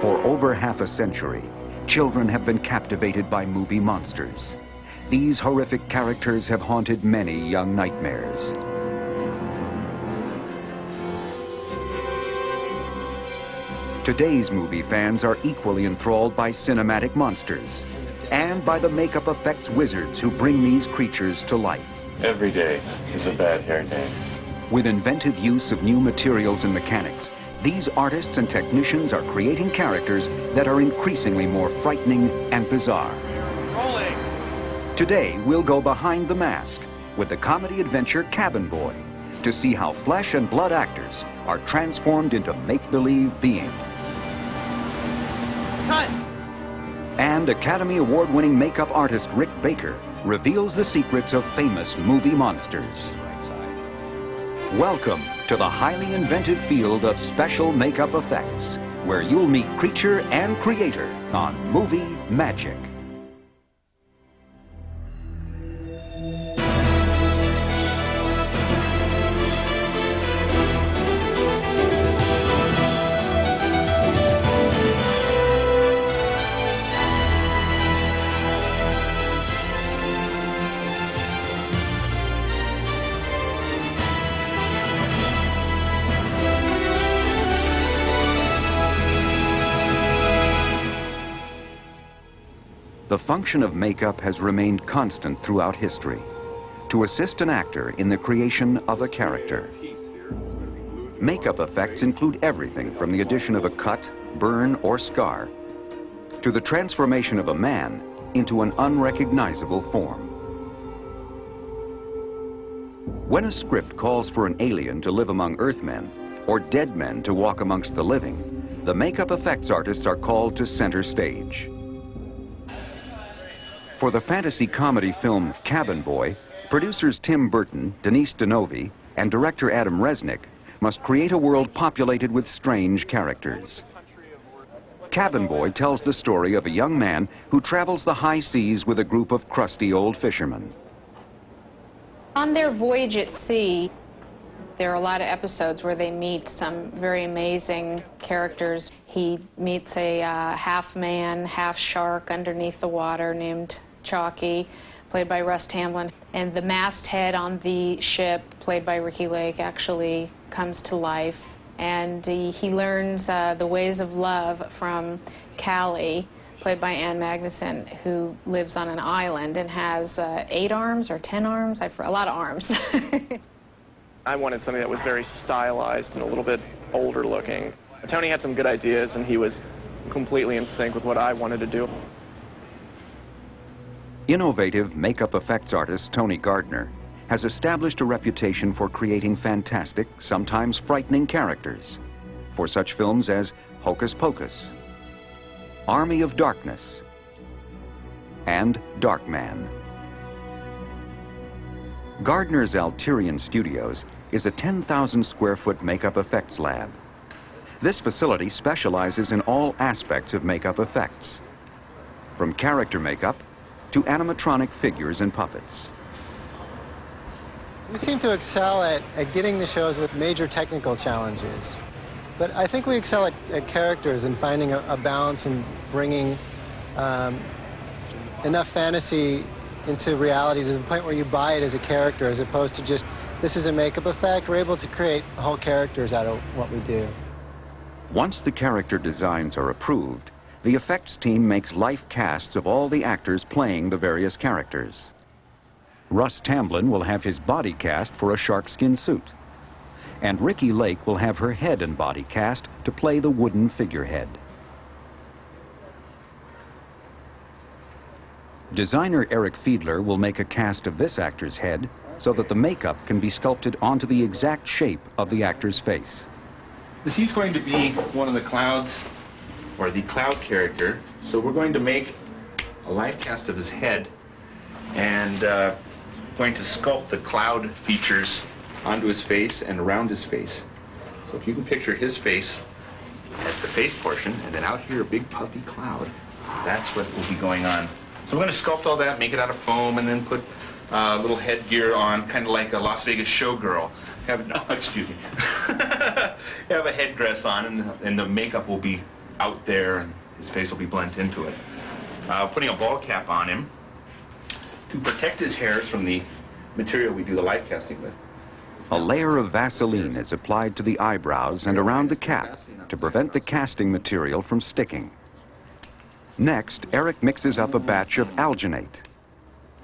For over half a century, children have been captivated by movie monsters. These horrific characters have haunted many young nightmares. Today's movie fans are equally enthralled by cinematic monsters and by the makeup effects wizards who bring these creatures to life. Every day is a bad hair day. With inventive use of new materials and mechanics, these artists and technicians are creating characters that are increasingly more frightening and bizarre. Rolling. Today, we'll go behind the mask with the comedy adventure Cabin Boy to see how flesh and blood actors are transformed into make-believe beings. Cut. And Academy Award-winning makeup artist Rick Baker reveals the secrets of famous movie monsters. Welcome to the highly inventive field of special makeup effects, where you'll meet creature and creator on Movie Magic. The function of makeup has remained constant throughout history, to assist an actor in the creation of a character. Makeup effects include everything from the addition of a cut, burn, or scar, to the transformation of a man into an unrecognizable form. When a script calls for an alien to live among Earthmen, or dead men to walk amongst the living, the makeup effects artists are called to center stage. For the fantasy comedy film Cabin Boy, producers Tim Burton, Denise Denovi, and director Adam Resnick must create a world populated with strange characters. Cabin Boy tells the story of a young man who travels the high seas with a group of crusty old fishermen. On their voyage at sea, there are a lot of episodes where they meet some very amazing characters. He meets a half man, half shark underneath the water named Chalky, played by Russ Tamblyn. And the masthead on the ship, played by Ricky Lake, actually comes to life. And he learns the ways of love from Callie, played by Ann Magnuson, who lives on an island and has 8 arms or 10 arms, a lot of arms. I wanted something that was very stylized and a little bit older looking. Tony had some good ideas, and he was completely in sync with what I wanted to do. Innovative makeup effects artist Tony Gardner has established a reputation for creating fantastic, sometimes frightening characters for such films as Hocus Pocus, Army of Darkness, and Darkman. Gardner's Alterian Studios is a 10,000 square foot makeup effects lab. This facility specializes in all aspects of makeup effects, from character makeup to animatronic figures and puppets. We seem to excel at getting the shows with major technical challenges. But I think we excel at characters and finding a balance and bringing enough fantasy into reality to the point where you buy it as a character as opposed to just, this is a makeup effect. We're able to create whole characters out of what we do. Once the character designs are approved, the effects team makes life casts of all the actors playing the various characters. Russ Tamblyn will have his body cast for a sharkskin suit, and Ricky Lake will have her head and body cast to play the wooden figurehead. Designer Eric Fiedler will make a cast of this actor's head so that the makeup can be sculpted onto the exact shape of the actor's face. He's going to be one of the clouds, or the cloud character. So we're going to make a life cast of his head and going to sculpt the cloud features onto his face and around his face. So if you can picture his face as the face portion, and then out here a big puffy cloud, that's what will be going on. So we're going to sculpt all that, make it out of foam, and then put little headgear on, kind of like a Las Vegas showgirl. Have a headdress on, and the makeup will be out there, and his face will be blended into it. Putting a ball cap on him to protect his hairs from the material we do the life casting with. A layer of Vaseline is applied to the eyebrows and around the cap to prevent the casting material from sticking. Next, Eric mixes up a batch of alginate.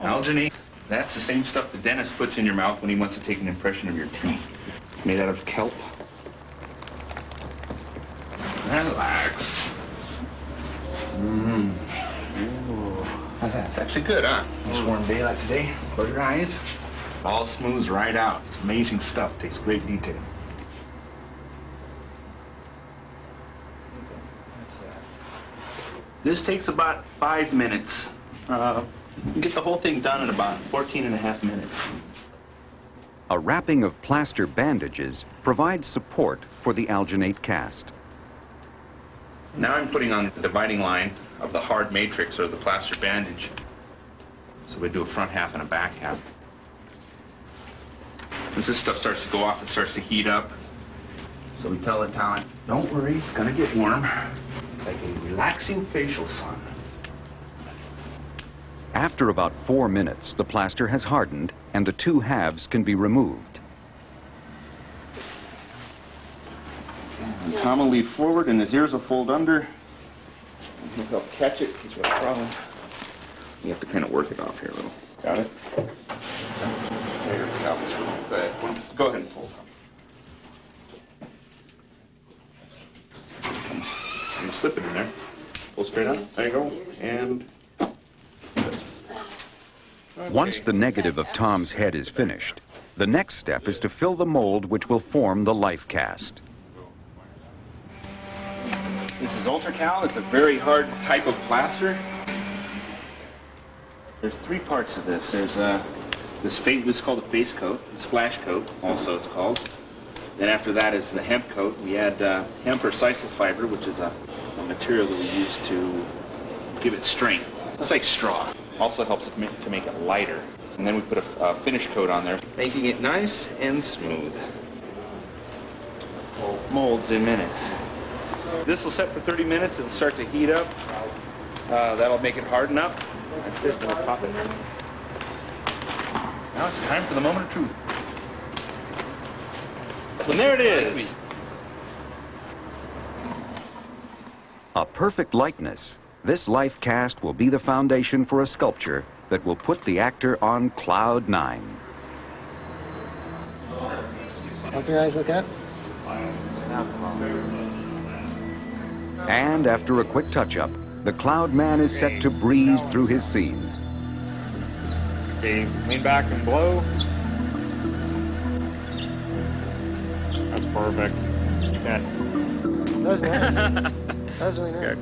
Alginate, that's the same stuff the dentist puts in your mouth when he wants to take an impression of your teeth. Made out of kelp. Relax. How's that? It's actually good, huh? Nice warm day like today. Close your eyes. All smooths right out. It's amazing stuff. Takes great detail. This takes about 5 minutes. You get the whole thing done in about 14.5 minutes. A wrapping of plaster bandages provides support for the alginate cast. Now I'm putting on the dividing line of the hard matrix or the plaster bandage. So we do a front half and a back half. As this stuff starts to go off, it starts to heat up. So we tell the talent, don't worry, it's gonna get warm. It's like a relaxing facial sun. After about 4 minutes, the plaster has hardened and the two halves can be removed. And Tom will lead forward and his ears will fold under. And he'll help catch it. He's got a problem. You have to kind of work it off here a little. Got it? There it comes. Go ahead. Go ahead and pull. You slip it in there. Pull straight on. There you go. And... Once the negative of Tom's head is finished, the next step is to fill the mold which will form the life cast. This is Ultracal. It's a very hard type of plaster. There's 3 parts of this. There's this is called a face coat, the splash coat, also it's called. Then after that is the hemp coat. We add hemp or sisal fiber, which is a material that we use to give it strength. It's like straw. Also helps it to make it lighter. And then we put a finish coat on there, making it nice and smooth. Molds in minutes. This will set for 30 minutes. It'll start to heat up. That'll make it harden up. That's it. We'll pop it. Now it's time for the moment of truth. And there it is. A perfect likeness. This life cast will be the foundation for a sculpture that will put the actor on cloud 9. Help your eyes look up. And after a quick touch-up, the Cloud Man is set to breeze through his scene. Okay, lean back and blow. That's perfect. Yeah. That was nice. That was really nice.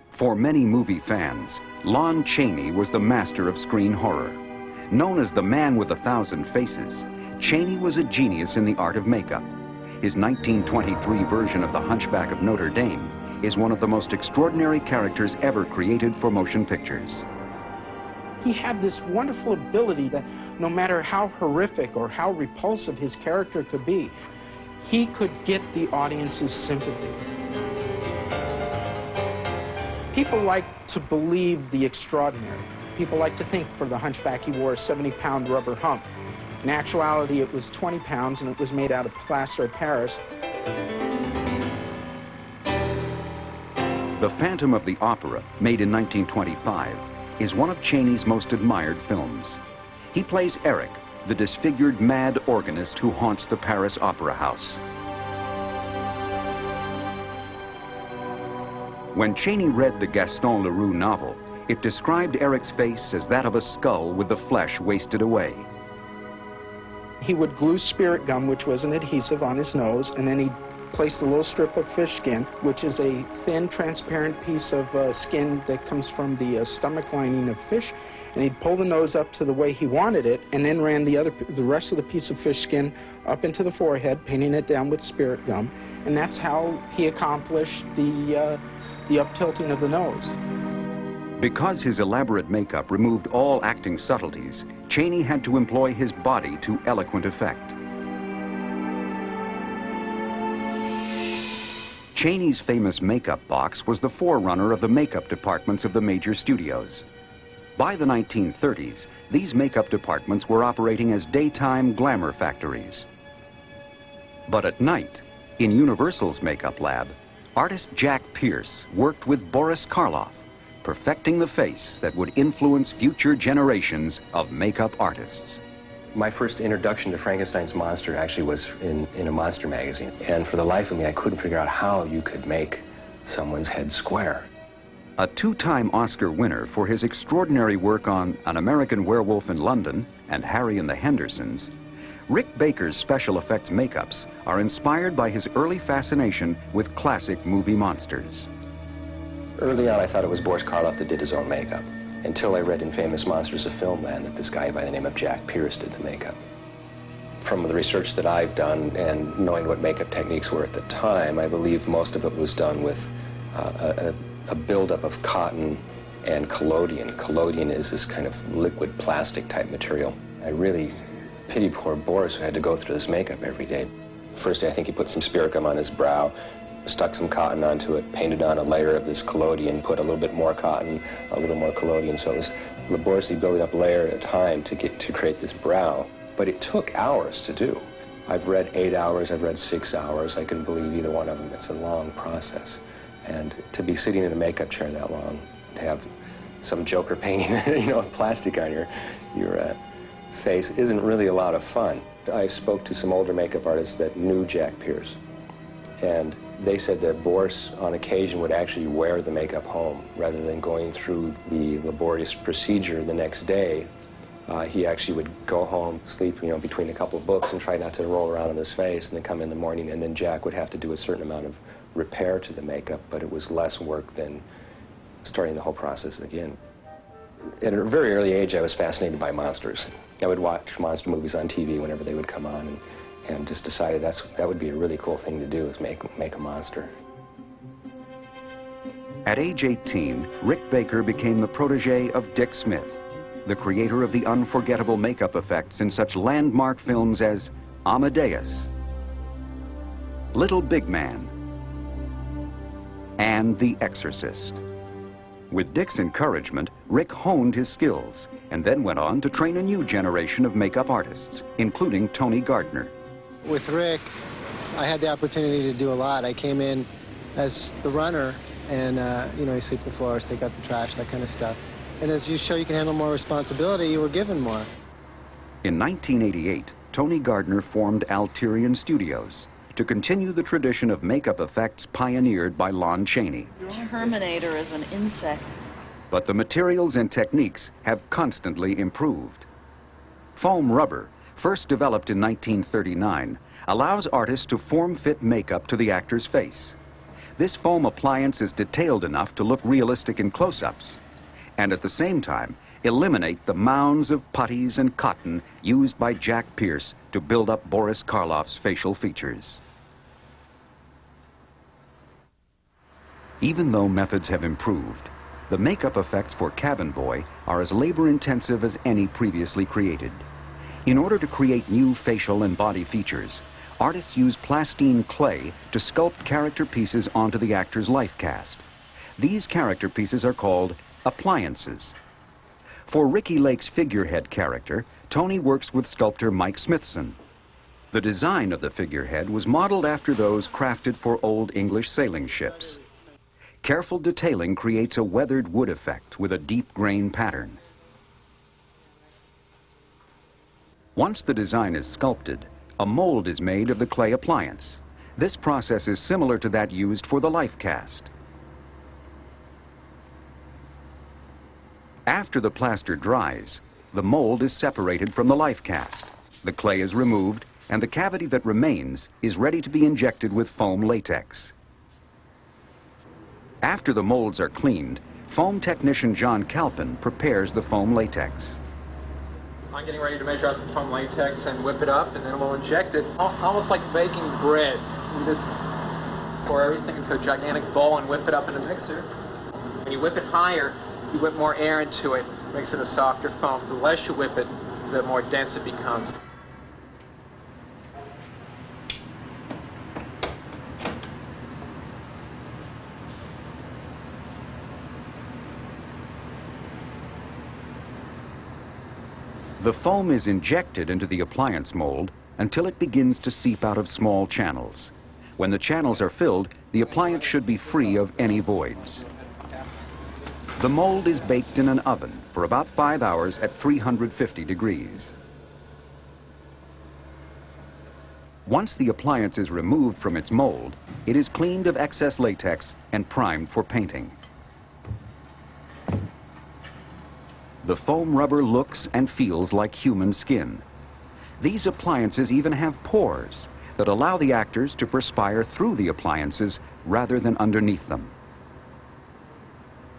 For many movie fans, Lon Chaney was the master of screen horror. Known as the man with 1,000 faces, Chaney was a genius in the art of makeup. His 1923 version of The Hunchback of Notre Dame is one of the most extraordinary characters ever created for motion pictures. He had this wonderful ability that no matter how horrific or how repulsive his character could be, he could get the audience's sympathy. People like to believe the extraordinary. People like to think for the Hunchback he wore a 70-pound rubber hump. In actuality, it was 20 pounds and it was made out of plaster of Paris. The Phantom of the Opera, made in 1925, is one of Chaney's most admired films. He plays Eric, the disfigured mad organist who haunts the Paris Opera House. When Chaney read the Gaston Leroux novel, it described Eric's face as that of a skull with the flesh wasted away. He would glue spirit gum, which was an adhesive, on his nose, and then he'd place a little strip of fish skin, which is a thin, transparent piece of skin that comes from the stomach lining of fish, and he'd pull the nose up to the way he wanted it, and then ran the rest of the piece of fish skin up into the forehead, painting it down with spirit gum, and that's how he accomplished the up-tilting of the nose. Because his elaborate makeup removed all acting subtleties, Chaney had to employ his body to eloquent effect. Chaney's famous makeup box was the forerunner of the makeup departments of the major studios. By the 1930s, these makeup departments were operating as daytime glamour factories. But at night, in Universal's makeup lab, artist Jack Pierce worked with Boris Karloff, perfecting the face that would influence future generations of makeup artists. My first introduction to Frankenstein's monster actually was in a monster magazine. And for the life of me, I couldn't figure out how you could make someone's head square. A two-time Oscar winner for his extraordinary work on An American Werewolf in London and Harry and the Hendersons, Rick Baker's special effects makeups are inspired by his early fascination with classic movie monsters. Early on, I thought it was Boris Karloff that did his own makeup, until I read in Famous Monsters of Filmland that this guy by the name of Jack Pierce did the makeup. From the research that I've done and knowing what makeup techniques were at the time, I believe most of it was done with a buildup of cotton and collodion. Collodion is this kind of liquid plastic type material. I really pity poor Boris who had to go through this makeup every day. First day, I think he put some spirit gum on his brow, stuck some cotton onto it, painted on a layer of this collodion, put a little bit more cotton, a little more collodion. So it was laboriously building up layer at a time to create this brow. But it took hours to do. I've read 8 hours, I've read 6 hours. I couldn't believe either one of them. It's a long process. And to be sitting in a makeup chair that long, to have some joker painting, plastic on your face isn't really a lot of fun. I spoke to some older makeup artists that knew Jack Pierce, and they said that Boris, on occasion, would actually wear the makeup home rather than going through the laborious procedure the next day. He actually would go home, sleep, between a couple of books and try not to roll around on his face, and then come in the morning, and then Jack would have to do a certain amount of repair to the makeup, but it was less work than starting the whole process again. At a very early age, I was fascinated by monsters. I would watch monster movies on TV whenever they would come on, and just decided that would be a really cool thing to do, is make a monster. At age 18, Rick Baker became the protege of Dick Smith, the creator of the unforgettable makeup effects in such landmark films as Amadeus, Little Big Man, and The Exorcist. With Dick's encouragement, Rick honed his skills and then went on to train a new generation of makeup artists, including Tony Gardner. With Rick, I had the opportunity to do a lot. I came in as the runner, and you sweep the floors, take out the trash, that kind of stuff. And as you show you can handle more responsibility, you were given more. In 1988, Tony Gardner formed Alterian Studios to continue the tradition of makeup effects pioneered by Lon Chaney. Terminator is an insect. But the materials and techniques have constantly improved. Foam rubber, first developed in 1939, allows artists to form-fit makeup to the actor's face. This foam appliance is detailed enough to look realistic in close-ups, and at the same time, eliminate the mounds of putties and cotton used by Jack Pierce to build up Boris Karloff's facial features. Even though methods have improved, the makeup effects for Cabin Boy are as labor-intensive as any previously created. In order to create new facial and body features, artists use plastine clay to sculpt character pieces onto the actor's life cast. These character pieces are called appliances. For Ricky Lake's figurehead character, Tony works with sculptor Mike Smithson. The design of the figurehead was modeled after those crafted for old English sailing ships. Careful detailing creates a weathered wood effect with a deep grain pattern. Once the design is sculpted, a mold is made of the clay appliance. This process is similar to that used for the life cast. After the plaster dries, the mold is separated from the life cast. The clay is removed, and the cavity that remains is ready to be injected with foam latex. After the molds are cleaned, foam technician John Calpin prepares the foam latex. I'm getting ready to measure out some foam latex and whip it up, and then we'll inject it, almost like baking bread. You just pour everything into a gigantic bowl and whip it up in a mixer. When you whip it higher, you whip more air into it, makes it a softer foam. The less you whip it, the more dense it becomes. The foam is injected into the appliance mold until it begins to seep out of small channels. When the channels are filled, the appliance should be free of any voids. The mold is baked in an oven for about 5 hours at 350 degrees. Once the appliance is removed from its mold, it is cleaned of excess latex and primed for painting. The foam rubber looks and feels like human skin. These appliances even have pores that allow the actors to perspire through the appliances rather than underneath them.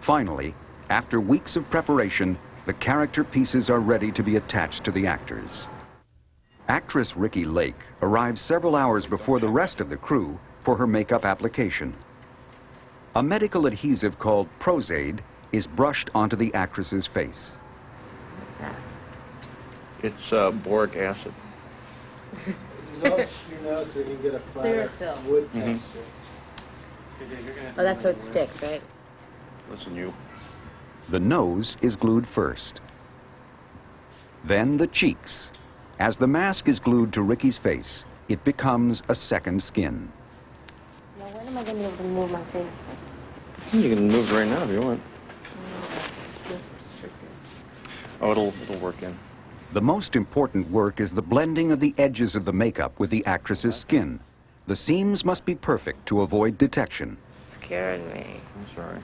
Finally, after weeks of preparation, the character pieces are ready to be attached to the actors. Actress Ricki Lake arrives several hours before the rest of the crew for her makeup application. A medical adhesive called Pros-Aide is brushed onto the actress's face. What's that? It's boric acid. Dissolve your nose so you can get a flatter Clearasil. wood texture. Oh, that's so it sticks, right? Listen, you. The nose is glued first. Then the cheeks. As the mask is glued to Ricki's face, it becomes a second skin. Now, when am I going to be able to move my face? You can move right now if you want. It feels restricted. Oh, it'll work in. The most important work is the blending of the edges of the makeup with the actress's skin. The seams must be perfect to avoid detection. Scared me. I'm sorry.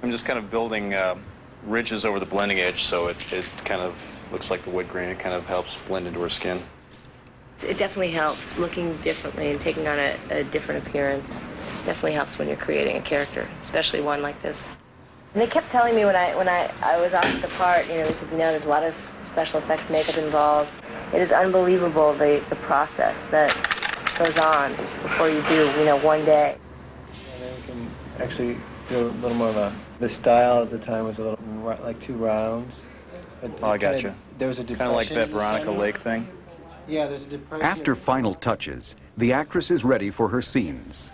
I'm just kind of building ridges over the blending edge so it kind of looks like the wood grain. It kind of helps blend into her skin. It definitely helps looking differently and taking on a different appearance. Definitely helps when you're creating a character, especially one like this. And they kept telling me when I was off the part, they said, there's a lot of special effects makeup involved. It is unbelievable the process that goes on before you do, one day. And then we can actually do a little more of the style at the time was a little like 2 rounds. Oh, I gotcha. There was a depression. Kind of like that in the Veronica center. Lake thing. Yeah, there's a depression. After final touches, the actress is ready for her scenes.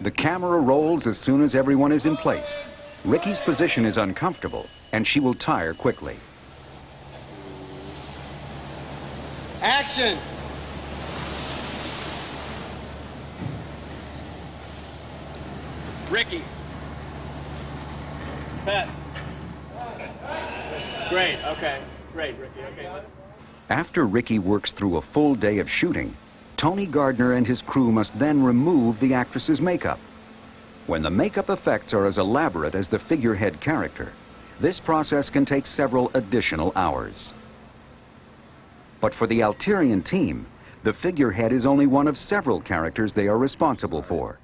The camera rolls as soon as everyone is in place. Ricki's position is uncomfortable, and she will tire quickly. Action! Ricki. Pat. Great, okay. Great, Ricki, okay. After Ricki works through a full day of shooting, Tony Gardner and his crew must then remove the actress's makeup. When the makeup effects are as elaborate as the figurehead character, this process can take several additional hours. But for the Alterian team, the figurehead is only one of several characters they are responsible for.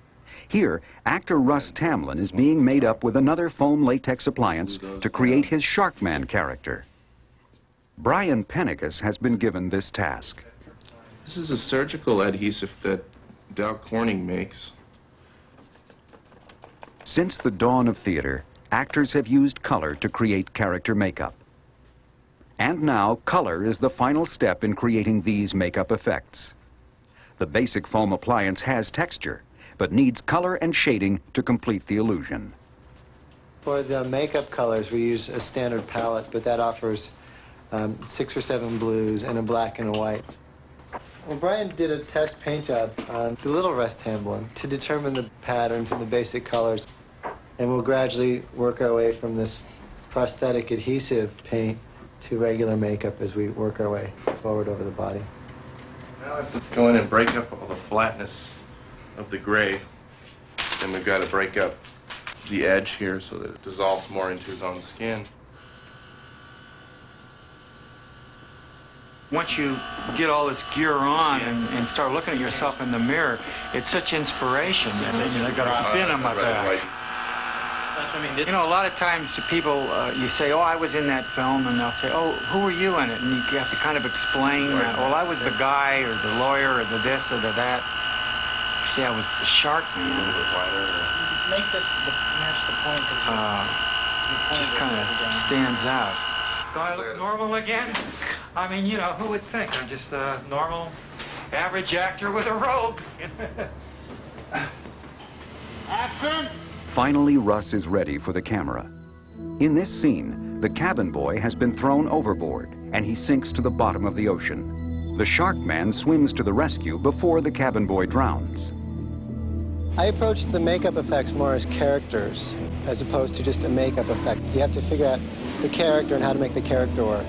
Here, actor Russ Tamblyn is being made up with another foam latex appliance to create his Sharkman character. Brian Pennicus has been given this task. This is a surgical adhesive that Dow Corning makes. Since the dawn of theater, actors have used color to create character makeup. And now, color is the final step in creating these makeup effects. The basic foam appliance has texture, but needs color and shading to complete the illusion. For the makeup colors, we use a standard palette, but that offers 6 or 7 blues and a black and a white. Well, Brian did a test paint job on the little Russ Tamblyn to determine the patterns and the basic colors. And we'll gradually work our way from this prosthetic adhesive paint to regular makeup as we work our way forward over the body. Now I have to go in and break up all the flatness of the gray. Then we've got to break up the edge here so that it dissolves more into his own skin. Once you get all this gear on and start looking at yourself in the mirror, it's such inspiration. I've got a fin on my back. A lot of times people, you say, oh, I was in that film, and they'll say, oh, who were you in it? And you have to kind of explain, well, I was the guy, or the lawyer, or the this, or the that. See, I was the shark man. Make this match the point. Just kind of stands out. Do I look normal again? I mean, who would think? I'm just a normal, average actor with a robe. Finally, Russ is ready for the camera. In this scene, the cabin boy has been thrown overboard and he sinks to the bottom of the ocean. The shark man swims to the rescue before the cabin boy drowns. I approached the makeup effects more as characters as opposed to just a makeup effect. You have to figure out the character and how to make the character work.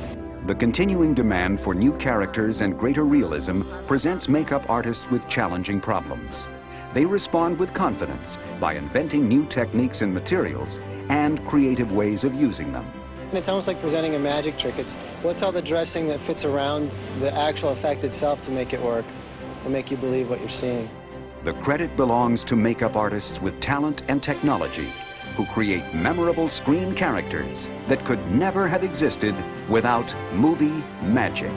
The continuing demand for new characters and greater realism presents makeup artists with challenging problems. They respond with confidence by inventing new techniques and materials and creative ways of using them. And it's almost like presenting a magic trick. It's what's all the dressing that fits around the actual effect itself to make it work and make you believe what you're seeing. The credit belongs to makeup artists with talent and technology who create memorable screen characters that could never have existed without movie magic.